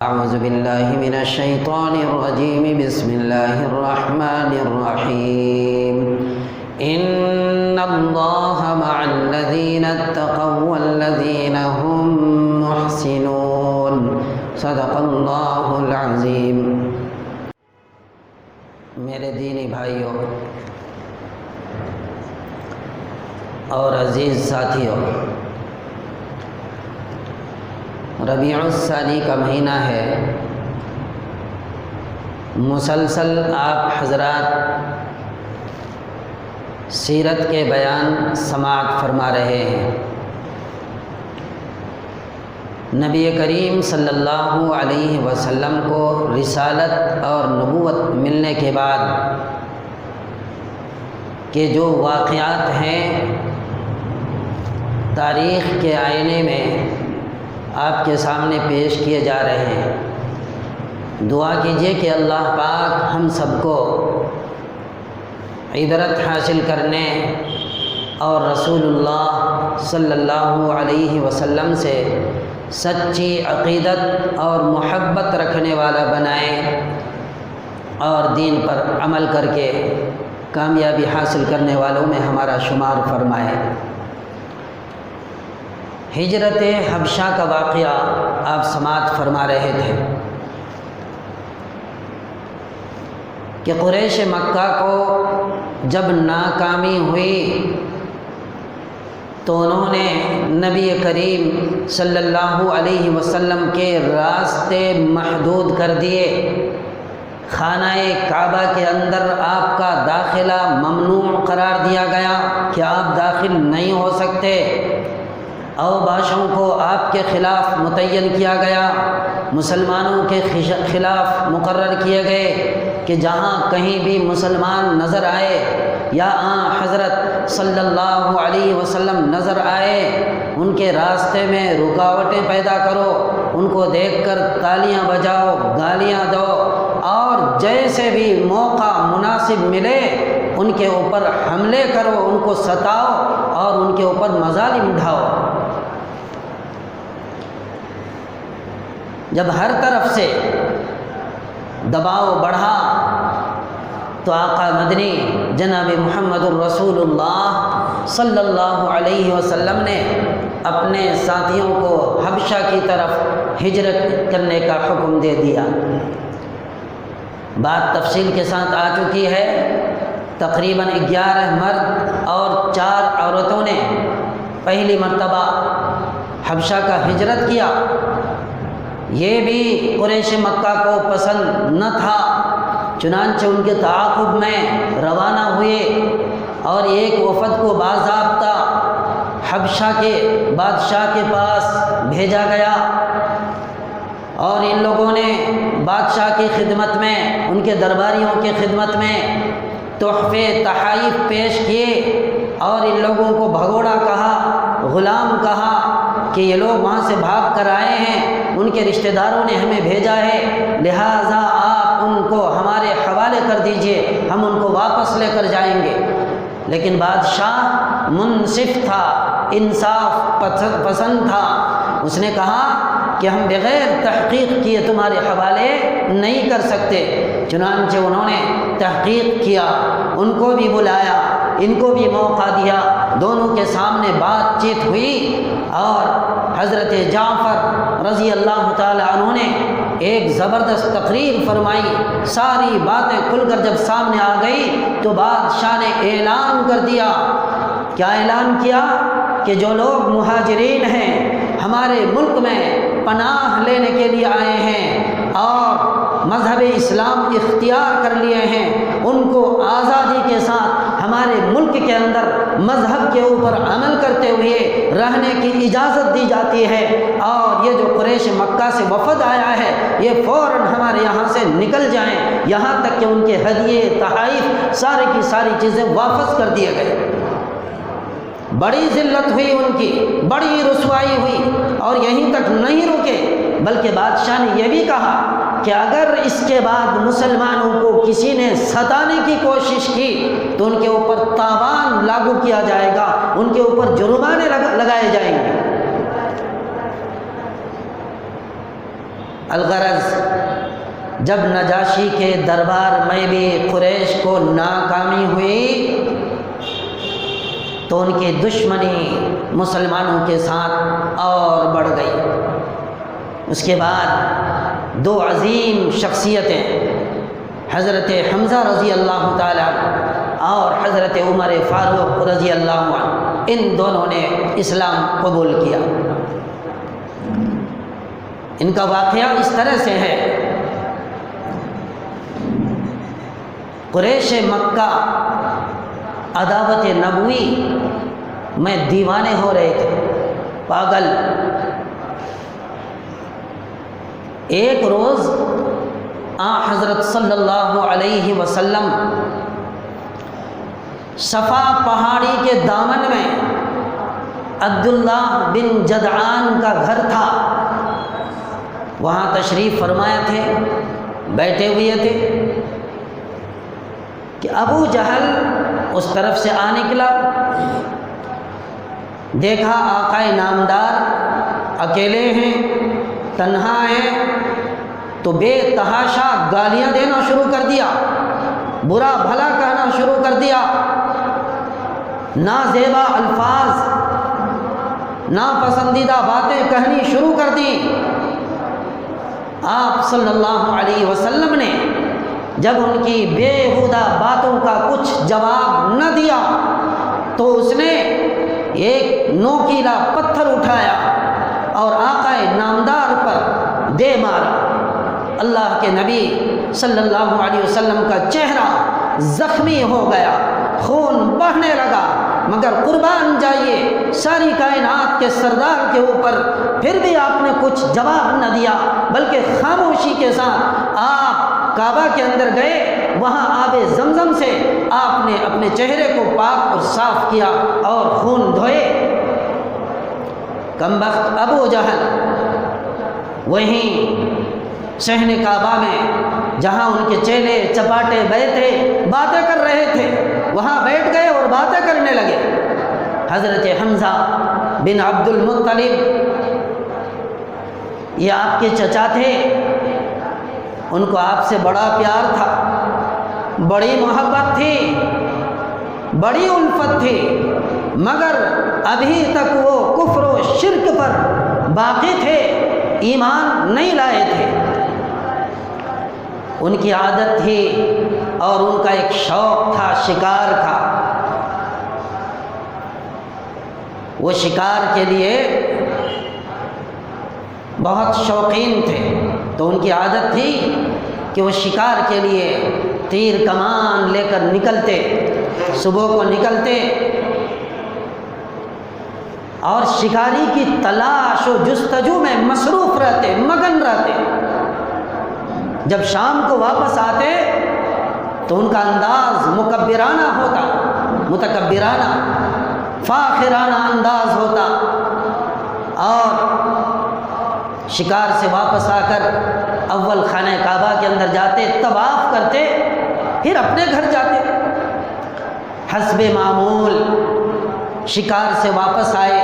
أعوذ بالله من الشيطان الرجيم بسم الله الرحمن الرحيم إن الله مع الذين اتقوا والذين هم محسنون صدق الله العظيم۔ میرے دینی بھائیوں اور عزیز ساتھیوں، ربیع الثانی کا مہینہ ہے۔ مسلسل آپ حضرات سیرت کے بیان سماعت فرما رہے ہیں۔ نبی کریم صلی اللہ علیہ وسلم کو رسالت اور نبوت ملنے کے بعد کہ جو واقعات ہیں تاریخ کے آئینے میں آپ کے سامنے پیش کیے جا رہے ہیں، دعا کیجئے کہ اللہ پاک ہم سب کو عبرت حاصل کرنے اور رسول اللہ صلی اللہ علیہ وسلم سے سچی عقیدت اور محبت رکھنے والا بنائے اور دین پر عمل کر کے کامیابی حاصل کرنے والوں میں ہمارا شمار فرمائے۔ ہجرت حبشہ کا واقعہ آپ سماعت فرما رہے تھے کہ قریش مکہ کو جب ناکامی ہوئی تو انہوں نے نبی کریم صلی اللہ علیہ وسلم کے راستے محدود کر دیے۔ خانہ کعبہ کے اندر آپ کا داخلہ ممنوع قرار دیا گیا کہ آپ داخل نہیں ہو سکتے۔ اوباشوں کو آپ کے خلاف متعین کیا گیا، مسلمانوں کے خلاف مقرر کیے گئے کہ جہاں کہیں بھی مسلمان نظر آئے یا حضرت صلی اللہ علیہ وسلم نظر آئے ان کے راستے میں رکاوٹیں پیدا کرو، ان کو دیکھ کر تالیاں بجاؤ، گالیاں دو، اور جیسے بھی موقع مناسب ملے ان کے اوپر حملے کرو، ان کو ستاؤ اور ان کے اوپر مظالم ڈھاؤ۔ جب ہر طرف سے دباؤ بڑھا تو آقا مدنی جناب محمد الرسول اللہ صلی اللہ علیہ وسلم نے اپنے ساتھیوں کو حبشہ کی طرف ہجرت کرنے کا حکم دے دیا۔ بات تفصیل کے ساتھ آ چکی ہے۔ تقریباً 11 مرد اور 4 عورتوں نے پہلی مرتبہ حبشہ کا ہجرت کیا۔ یہ بھی قریش مکہ کو پسند نہ تھا، چنانچہ ان کے تعاقب میں روانہ ہوئے اور ایک وفد کو باضابطہ حبشہ کے بادشاہ کے پاس بھیجا گیا، اور ان لوگوں نے بادشاہ کی خدمت میں، ان کے درباریوں کی خدمت میں تحفے تحائف پیش کیے اور ان لوگوں کو بھگوڑا کہا، غلام کہا کہ یہ لوگ وہاں سے بھاگ کر آئے ہیں، ان کے رشتہ داروں نے ہمیں بھیجا ہے، لہٰذا آپ ان کو ہمارے حوالے کر دیجئے، ہم ان کو واپس لے کر جائیں گے۔ لیکن بادشاہ منصف تھا، انصاف پسند تھا، اس نے کہا کہ ہم بغیر تحقیق کیے تمہارے حوالے نہیں کر سکتے۔ چنانچہ انہوں نے تحقیق کیا، ان کو بھی بلایا، ان کو بھی موقع دیا، دونوں کے سامنے بات چیت ہوئی، اور حضرت جعفر رضی اللہ تعالی عنہ نے ایک زبردست تقریر فرمائی۔ ساری باتیں کھل کر جب سامنے آ گئی تو بادشاہ نے اعلان کر دیا۔ کیا اعلان کیا؟ کہ جو لوگ مہاجرین ہیں، ہمارے ملک میں پناہ لینے کے لیے آئے ہیں اور مذہب اسلام اختیار کر لیے ہیں، ان کو آزادی کے ساتھ ہمارے ملک کے اندر مذہب کے اوپر عمل کرتے ہوئے رہنے کی اجازت دی جاتی ہے، اور یہ جو قریش مکہ سے وفد آیا ہے یہ فوراً ہمارے یہاں سے نکل جائیں، یہاں تک کہ ان کے ہدیے تحائف سارے کی ساری چیزیں واپس کر دیے گئے۔ بڑی ذلت ہوئی، ان کی بڑی رسوائی ہوئی، اور یہیں تک نہیں رکے بلکہ بادشاہ نے یہ بھی کہا کہ اگر اس کے بعد مسلمانوں کو کسی نے ستانے کی کوشش کی تو ان کے اوپر تاوان لاگو کیا جائے گا، ان کے اوپر جرمانے لگائے جائیں گے۔ الغرض جب نجاشی کے دربار میں بھی قریش کو ناکامی ہوئی تو ان کی دشمنی مسلمانوں کے ساتھ اور بڑھ گئی۔ اس کے بعد دو عظیم شخصیتیں حضرت حمزہ رضی اللہ تعالیٰ عنہ اور حضرت عمر فاروق رضی اللہ عنہ، ان دونوں نے اسلام قبول کیا۔ ان کا واقعہ اس طرح سے ہے، قریش مکہ عداوت نبوی میں دیوانے ہو رہے تھے، پاگل۔ ایک روز حضرت صلی اللہ علیہ وسلم صفا پہاڑی کے دامن میں عبداللہ بن جدعان کا گھر تھا، وہاں تشریف فرمایا تھے، بیٹھے ہوئے تھے کہ ابو جہل اس طرف سے آ نکلا، دیکھا آقائے نامدار اکیلے ہیں، تنہا ہیں، تو بے تحاشا گالیاں دینا شروع کر دیا، برا بھلا کہنا شروع کر دیا، نازیبا الفاظ، ناپسندیدہ باتیں کہنی شروع کر دی۔ آپ صلی اللہ علیہ وسلم نے جب ان کی بےہودہ باتوں کا کچھ جواب نہ دیا تو اس نے ایک نوکیلا پتھر اٹھایا اور آقا نامدار پر دے مارا۔ اللہ کے نبی صلی اللہ علیہ وسلم کا چہرہ زخمی ہو گیا، خون بہنے لگا، مگر قربان جائیے ساری کائنات کے سردار کے اوپر پھر بھی آپ نے کچھ جواب نہ دیا، بلکہ خاموشی کے ساتھ آپ کعبہ کے اندر گئے، وہاں آب زمزم سے آپ نے اپنے چہرے کو پاک اور صاف کیا اور خون دھوئے۔ کمبخت ابو جہل وہیں صحن کعبہ میں جہاں ان کے چیلے چپاٹے بیٹھے باتیں کر رہے تھے، وہاں بیٹھ گئے اور باتیں کرنے لگے۔ حضرت حمزہ بن عبد المطلب، یہ آپ کے چچا تھے، ان کو آپ سے بڑا پیار تھا، بڑی محبت تھی، بڑی الفت تھی، مگر ابھی تک وہ کفر و شرک پر باقی تھے، ایمان نہیں لائے تھے۔ ان کی عادت تھی اور ان کا ایک شوق تھا، شکار کا۔ وہ شکار کے لیے بہت شوقین تھے، تو ان کی عادت تھی کہ وہ شکار کے لیے تیر کمان لے کر نکلتے، صبح کو نکلتے اور شکاری کی تلاش و جستجو میں مصروف رہتے، مگن رہتے۔ جب شام کو واپس آتے تو ان کا انداز مکبرانہ ہوتا، متکبرانہ، فاخرانہ انداز ہوتا، اور شکار سے واپس آ کر اول خانہ کعبہ کے اندر جاتے، طواف کرتے، پھر اپنے گھر جاتے۔ حسب معمول شکار سے واپس آئے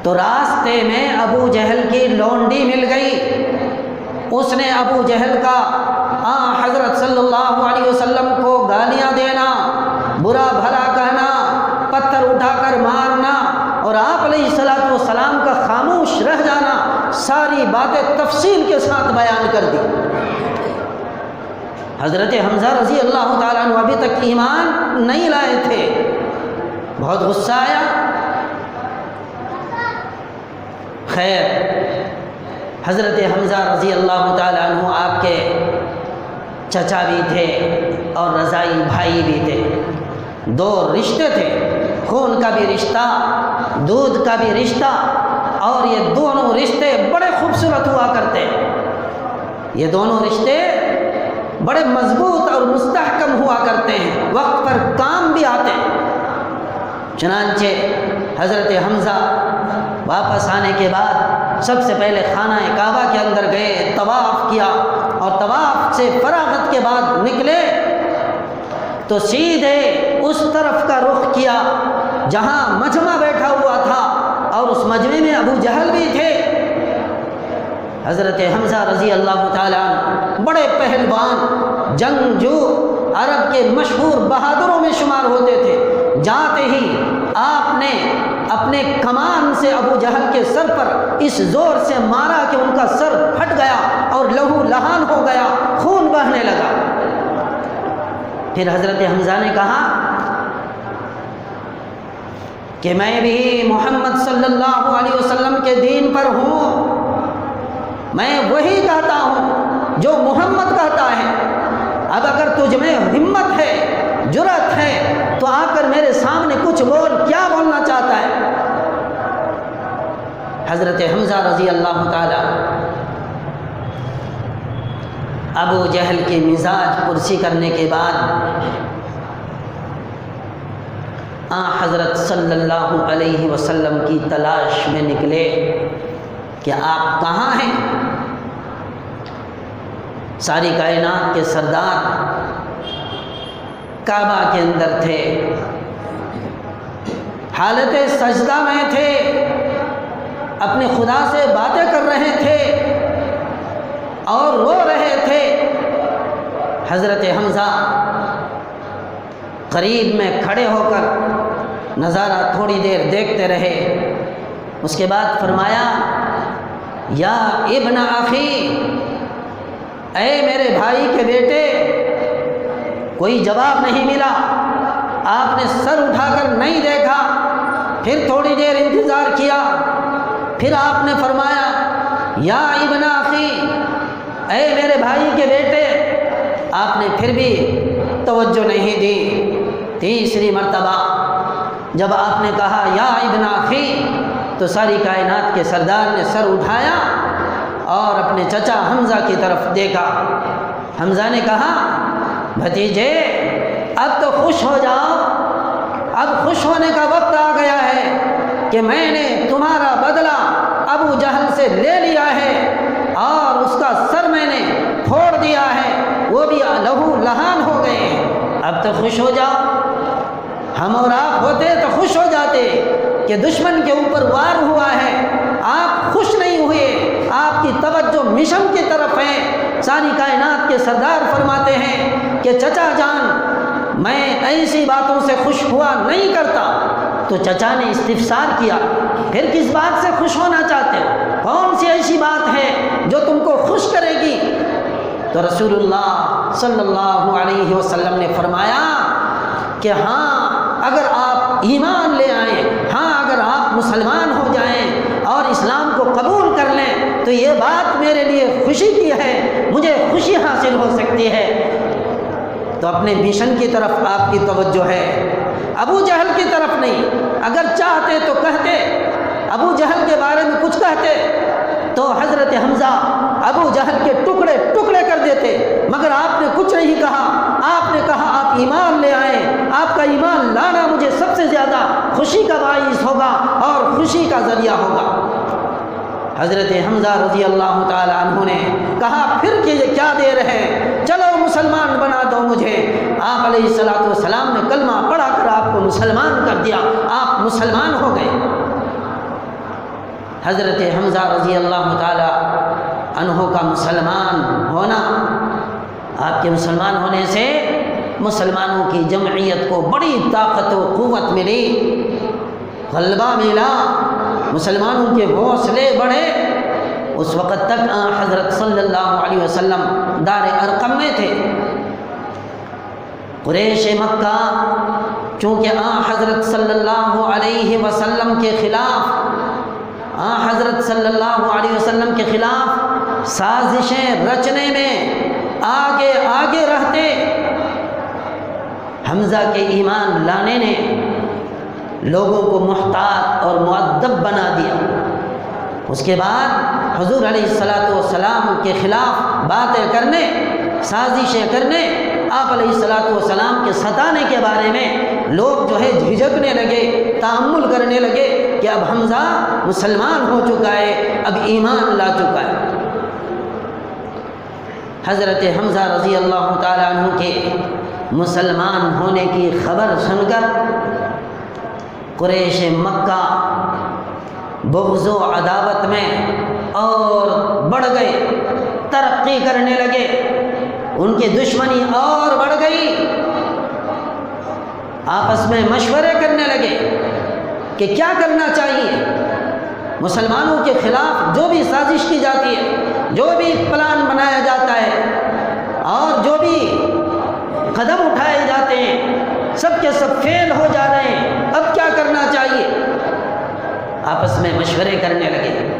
تو راستے میں ابو جہل کی لونڈی مل گئی۔ اس نے ابو جہل کا حضرت صلی اللہ علیہ وسلم کو گالیاں دینا، برا بھلا کہنا، پتھر اٹھا کر مارنا اور آپ علیہ الصلوۃ والسلام کا خاموش رہ جانا، ساری باتیں تفصیل کے ساتھ بیان کر دی۔ حضرت حمزہ رضی اللہ تعالیٰ عنہ ابھی تک ایمان نہیں لائے تھے، بہت غصہ آیا۔ خیر، حضرت حمزہ رضی اللہ تعالیٰ عنہ آپ کے چچا بھی تھے اور رضائی بھائی بھی تھے، دو رشتے تھے، خون کا بھی رشتہ، دودھ کا بھی رشتہ، اور یہ دونوں رشتے بڑے خوبصورت ہوا کرتے، یہ دونوں رشتے بڑے مضبوط اور مستحکم ہوا کرتے ہیں، وقت پر کام بھی آتے ہیں۔ چنانچہ حضرت حمزہ واپس آنے کے بعد سب سے پہلے خانہ کعبہ کے اندر گئے، طواف کیا، اور طواف سے فراغت کے بعد نکلے تو سیدھے اس طرف کا رخ کیا جہاں مجمع بیٹھا ہوا تھا، اور اس مجمع میں ابو جہل بھی تھے۔ حضرت حمزہ رضی اللہ تعالیٰ عنہ بڑے پہلوان جنگجو عرب کے مشہور بہادروں میں شمار ہوتے تھے۔ جاتے ہی آپ نے اپنے کمان سے ابو جہل کے سر پر اس زور سے مارا کہ ان کا سر پھٹ گیا اور لہو لہان ہو گیا، خون بہنے لگا۔ پھر حضرت حمزہ نے کہا کہ میں بھی محمد صلی اللہ علیہ وسلم کے دین پر ہوں، میں وہی کہتا ہوں جو محمد کہتا ہے۔ اب اگر تجھ میں ہمت ہے، جرأت ہے، تو آ کر میرے سامنے کچھ بول، کیا بولنا چاہتا ہے؟ حضرت حمزہ رضی اللہ تعالی ابو جہل کی مزاج پرسی کرنے کے بعد حضرت صلی اللہ علیہ وسلم کی تلاش میں نکلے کہ آپ کہاں ہیں؟ ساری کائنات کے سردار کعبہ کے اندر تھے، حالت سجدہ میں تھے، اپنے خدا سے باتیں کر رہے تھے اور رو رہے تھے۔ حضرت حمزہ قریب میں کھڑے ہو کر نظارہ تھوڑی دیر دیکھتے رہے، اس کے بعد فرمایا یا ابن اخی، اے میرے بھائی کے بیٹے۔ کوئی جواب نہیں ملا، آپ نے سر اٹھا کر نہیں دیکھا، پھر تھوڑی دیر انتظار کیا، پھر آپ نے فرمایا یا ابن اخی، اے میرے بھائی کے بیٹے۔ آپ نے پھر بھی توجہ نہیں دی۔ تیسری مرتبہ جب آپ نے کہا یا ابن اخی، تو ساری کائنات کے سردار نے سر اٹھایا اور اپنے چچا حمزہ کی طرف دیکھا۔ حمزہ نے کہا بھتیجے اب تو خوش ہو جاؤ، اب خوش ہونے کا وقت آ گیا ہے کہ میں نے تمہارا بدلہ ابو جہل سے لے لیا ہے اور اس کا سر میں نے پھوڑ دیا ہے، وہ بھی لہو لہان ہو گئے ہیں۔ اب تو خوش ہو جاؤ۔ ہم اور آپ ہوتے تو خوش ہو جاتے کہ دشمن کے اوپر وار ہوا ہے، آپ خوش نہیں ہوئے، آپ کی توجہ مشن کی طرف ہے۔ ساری کائنات کے سردار فرماتے ہیں کہ چچا جان میں ایسی باتوں سے خوش ہوا نہیں کرتا۔ تو چچا نے استفسار کیا پھر کس بات سے خوش ہونا چاہتے ہو؟ کون سی ایسی بات ہے جو تم کو خوش کرے گی؟ تو رسول اللہ صلی اللہ علیہ وسلم نے فرمایا کہ ہاں اگر آپ ایمان لے آئیں، ہاں اگر آپ مسلمان ہو جائیں اور اسلام کو قبول کر لیں تو یہ بات میرے لیے خوشی کی ہے، مجھے خوشی حاصل ہو سکتی ہے۔ تو اپنے مشن کی طرف آپ کی توجہ ہے، ابو جہل کی طرف نہیں۔ اگر چاہتے تو کہتے، ابو جہل کے بارے میں کچھ کہتے تو حضرت حمزہ ابو جہل کے ٹکڑے ٹکڑے کر دیتے، مگر آپ نے کچھ نہیں کہا۔ آپ نے کہا آپ ایمان لے آئیں، آپ کا ایمان لانا مجھے سب سے زیادہ خوشی کا باعث ہوگا اور خوشی کا ذریعہ ہوگا۔ حضرت حمزہ رضی اللہ تعالی عنہ نے کہا پھر کہ یہ کیا دیر ہے، چلو مسلمان بنا دو مجھے۔ آپ علیہ الصلوۃ والسلام نے کلمہ پڑھا کر آپ کو مسلمان کر دیا، آپ مسلمان ہو گئے۔ حضرت حمزہ رضی اللہ تعالی عنہ کا مسلمان ہونا، آپ کے مسلمان ہونے سے مسلمانوں کی جمعیت کو بڑی طاقت و قوت ملی، غلبہ ملا، مسلمانوں کے حوصلے بڑھے۔ اس وقت تک حضرت صلی اللہ علیہ وسلم دار ارقم میں تھے۔ قریش مکہ چونکہ حضرت صلی اللہ علیہ وسلم کے خلاف حضرت صلی اللہ علیہ وسلم کے خلاف سازشیں رچنے میں آگے آگے رہتے، حمزہ کے ایمان لانے نے لوگوں کو محتاط اور مؤدب بنا دیا۔ اس کے بعد حضور علیہ الصلوۃ والسلام کے خلاف باتیں کرنے، سازشیں کرنے، آپ علیہ الصلوۃ والسلام کے ستانے کے بارے میں لوگ جو ہے جھجکنے لگے، تأمل کرنے لگے کہ اب حمزہ مسلمان ہو چکا ہے، اب ایمان لا چکا ہے۔ حضرت حمزہ رضی اللہ تعالیٰ عنہ کے مسلمان ہونے کی خبر سن کر قریش مکہ بغض و عداوت میں اور بڑھ گئے۔ ترقی کرنے لگے، ان کی دشمنی اور بڑھ گئی، آپس میں مشورے کرنے لگے کہ کیا کرنا چاہیے۔ مسلمانوں کے خلاف جو بھی سازش کی جاتی ہے، جو بھی پلان بنایا جاتا ہے اور جو بھی قدم اٹھائے جاتے ہیں، سب کے سب فیل ہو جا رہے ہیں، اب کیا کرنا چاہیے؟ آپس میں مشورے کرنے لگے۔